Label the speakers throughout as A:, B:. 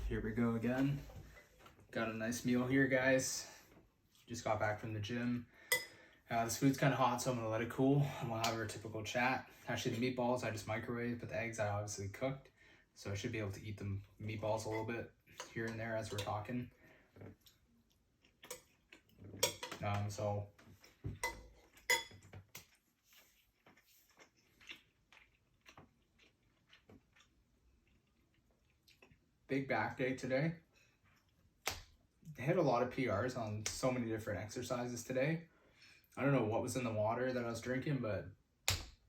A: Here we go again. Got a nice meal here, guys. Just got back from the gym. This food's kind of hot, so I'm gonna let it cool and we'll have our typical chat. Actually, the meatballs I just microwaved, but the eggs I obviously cooked, so I should be able to eat the meatballs a little bit here and there as we're talking. So big back day today. Hit a lot of PRs on so many different exercises today. I don't know what was in the water that I was drinking, but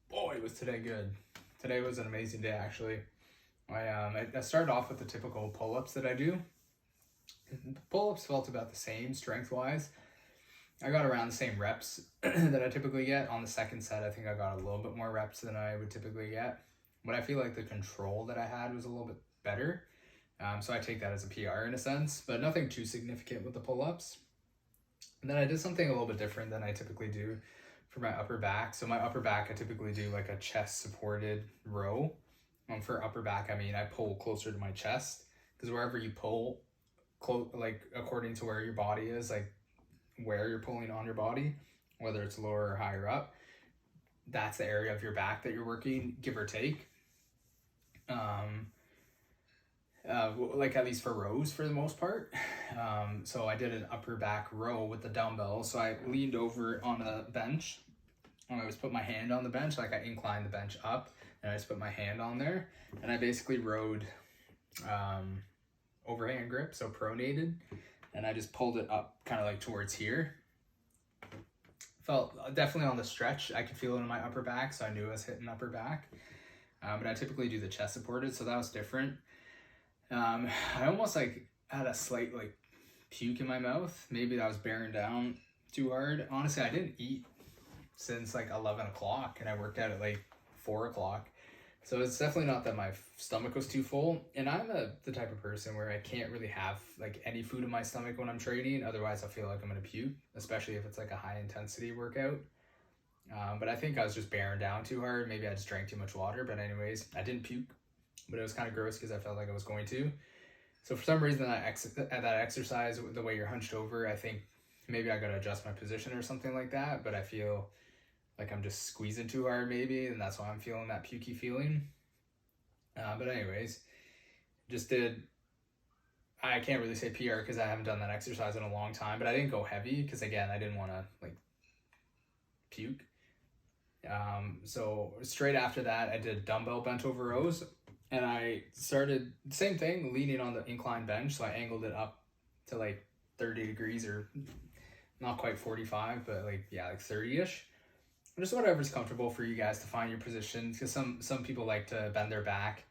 A: boy, was today good. Today was an amazing day, actually. I started off with the typical pull-ups that I do. The pull-ups felt about the same strength-wise. I got around the same reps that I typically get. On the second set, I think I got a little bit more reps than I would typically get. But I feel like the control that I had was a little bit better. So I take that as a PR in a sense, but nothing too significant with the pull-ups. And then I did something a little bit different than I typically do for my upper back. So my upper back, I typically do like a chest supported row. For upper back, I mean, I pull closer to my chest, because wherever you pull, like according to where your body is, like where you're pulling on your body, whether it's lower or higher up, that's the area of your back that you're working, give or take. Like at least for rows for the most part. So I did an upper back row with the dumbbells. So I leaned over on a bench and I just put my hand on the bench, like I inclined the bench up and I just put my hand on there and I basically rode overhand grip, so pronated, and I just pulled it up kind of like towards here. Felt definitely on the stretch. I could feel it in my upper back, so I knew I was hitting upper back. But I typically do the chest supported, so that was different. I almost like had a slight like puke in my mouth. Maybe I was bearing down too hard. Honestly, I didn't eat since like 11 o'clock and I worked out at like 4 o'clock. So it's definitely not that my stomach was too full. And I'm the type of person where I can't really have like any food in my stomach when I'm training. Otherwise, I feel like I'm going to puke, especially if it's like a high intensity workout. But I think I was just bearing down too hard. Maybe I just drank too much water. But anyways, I didn't puke. But it was kind of gross because I felt like I was going to. So for some reason, that exercise, the way you're hunched over, I think maybe I got to adjust my position or something like that. But I feel like I'm just squeezing too hard maybe, and that's why I'm feeling that pukey feeling. But anyways, I can't really say PR because I haven't done that exercise in a long time. But I didn't go heavy because, again, I didn't want to like puke. So straight after that, I did dumbbell bent over rows. And I started the same thing, leaning on the inclined bench. So I angled it up to like 30 degrees or not quite 45, but like 30-ish. Just whatever's comfortable for you guys to find your position. Because some people like to bend their back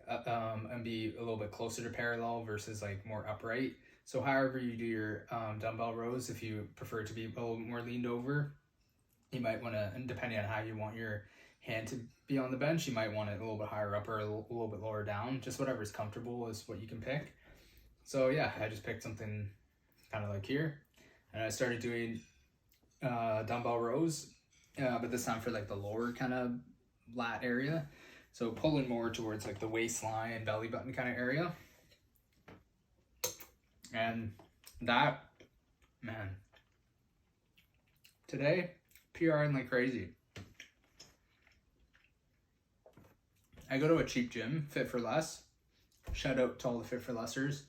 A: and be a little bit closer to parallel versus like more upright. So however you do your dumbbell rows, if you prefer to be a little more leaned over, you might want to, and depending on how you want your hand to be on the bench, you might want it a little bit higher up or a little bit lower down. Just whatever's comfortable is what you can pick. So yeah, I just picked something kind of like here, and I started doing dumbbell rows, but this time for like the lower kind of lat area. So pulling more towards like the waistline, belly button kind of area. And that, man, today, PRing like crazy. I go to a cheap gym, Fit for Less. Shout out to all the Fit for Lessers.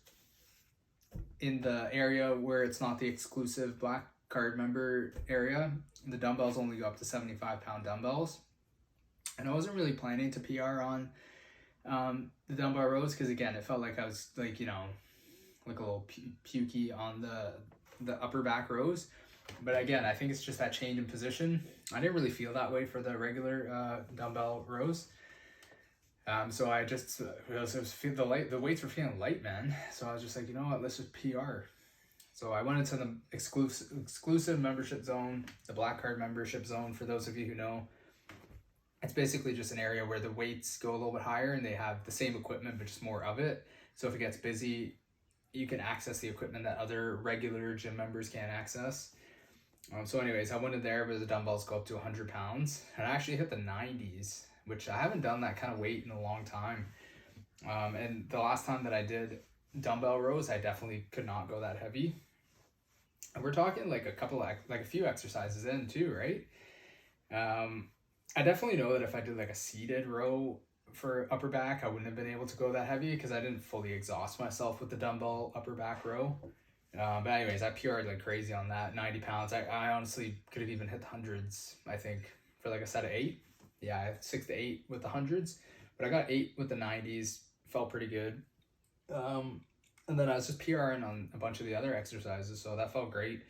A: In the area where it's not the exclusive Black Card member area, the dumbbells only go up to 75-pound dumbbells. And I wasn't really planning to PR on the dumbbell rows because, again, it felt like I was like, like a little pukey on the upper back rows. But again, I think it's just that change in position. I didn't really feel that way for the regular dumbbell rows. So I just, the weights were feeling light, man. So I was just like, you know what, let's just PR. So I went into the exclusive membership zone, the Black Card membership zone. For those of you who know, it's basically just an area where the weights go a little bit higher and they have the same equipment, but just more of it. So if it gets busy, you can access the equipment that other regular gym members can't access. So anyways, I went in there where the dumbbells go up to 100 pounds, and I actually hit the 90s, which I haven't done that kind of weight in a long time. And the last time that I did dumbbell rows, I definitely could not go that heavy. And we're talking like a few exercises in too, right? I definitely know that if I did like a seated row for upper back, I wouldn't have been able to go that heavy because I didn't fully exhaust myself with the dumbbell upper back row. But anyways, I PR'd like crazy on that, 90 pounds. I honestly could have even hit the hundreds, I think, for like a set of 8. Yeah, 6 to 8 with the hundreds. But I got 8 with the 90s, felt pretty good. And then I was just PRing on a bunch of the other exercises, so that felt great.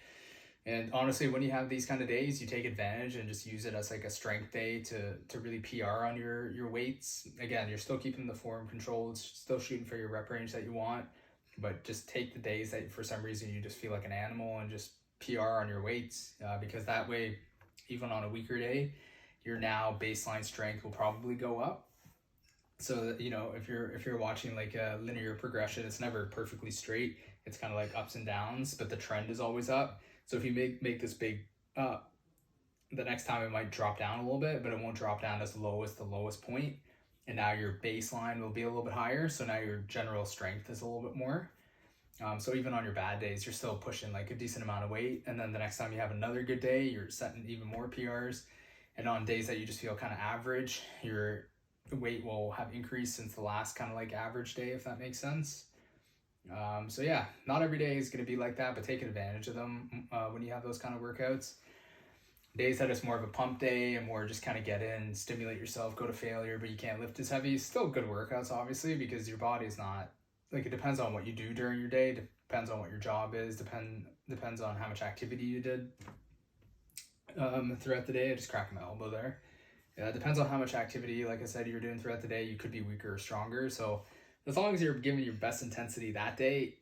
A: And honestly, when you have these kind of days, you take advantage and just use it as like a strength day to really PR on your weights. Again, you're still keeping the form controlled, still shooting for your rep range that you want, but just take the days that for some reason you just feel like an animal and just PR on your weights, because that way, even on a weaker day, your now baseline strength will probably go up. So that, you know, if you're watching like a linear progression, it's never perfectly straight. It's kind of like ups and downs, but the trend is always up. So if you make this big up, the next time it might drop down a little bit, but it won't drop down as low as the lowest point. And now your baseline will be a little bit higher. So now your general strength is a little bit more. So even on your bad days, you're still pushing like a decent amount of weight. And then the next time you have another good day, you're setting even more PRs. And on days that you just feel kind of average, your weight will have increased since the last kind of like average day, if that makes sense. So yeah, not every day is going to be like that, but take advantage of them when you have those kind of workouts. Days that it's more of a pump day and more just kind of get in, stimulate yourself, go to failure, but you can't lift as heavy. Still good workouts, obviously, because your body's not, like, it depends on what you do during your day, depends on what your job is, depends on how much activity you did throughout the day. I just cracked my elbow there. Yeah, it depends on how much activity, like I said, you're doing throughout the day. You could be weaker or stronger. So as long as you're giving your best intensity that day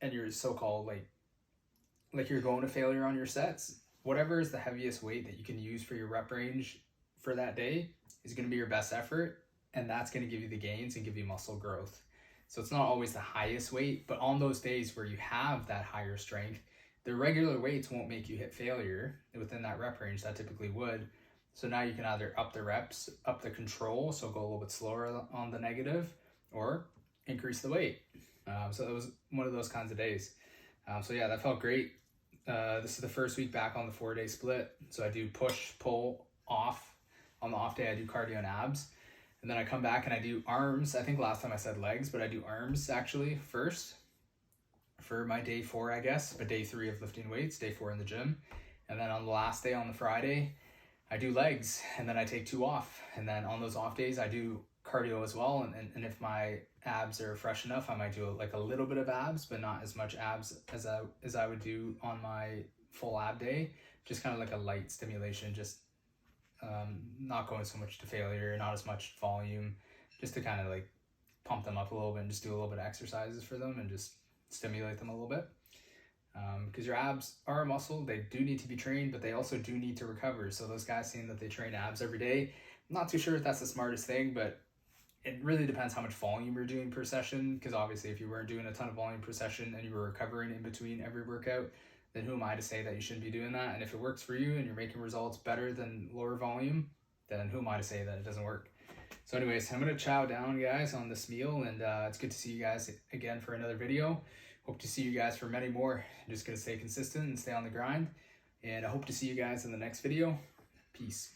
A: and you're so-called like you're going to failure on your sets, whatever is the heaviest weight that you can use for your rep range for that day is going to be your best effort, and that's going to give you the gains and give you muscle growth. So it's not always the highest weight, but on those days where you have that higher strength, the regular weights won't make you hit failure within that rep range. That typically would. So now you can either up the reps, up the control, so go a little bit slower on the negative, or increase the weight. So it was one of those kinds of days. So yeah, that felt great. This is the first week back on the 4-day split. So I do push, pull, off. On the off day, I do cardio and abs. And then I come back and I do arms. I think last time I said legs, but I do arms actually first for my day 4, I guess, but day 3 of lifting weights, day 4 in the gym. And then on the last day, on the Friday, I do legs, and then I take 2 off. And then on those off days, I do cardio as well. And if my abs are fresh enough, I might do like a little bit of abs, but not as much abs as I would do on my full ab day. Just kind of like a light stimulation, just not going so much to failure, not as much volume, just to kind of like pump them up a little bit and just do a little bit of exercises for them and just stimulate them a little bit. Because your abs are a muscle, they do need to be trained, but they also do need to recover. So those guys saying that they train abs every day, I'm not too sure if that's the smartest thing, but it really depends how much volume you're doing per session. Because obviously if you weren't doing a ton of volume per session and you were recovering in between every workout, then who am I to say that you shouldn't be doing that? And if it works for you and you're making results better than lower volume, then who am I to say that it doesn't work? So anyways, I'm going to chow down, guys, on this meal, and it's good to see you guys again for another video. Hope to see you guys for many more. I'm just going to stay consistent and stay on the grind. And I hope to see you guys in the next video. Peace.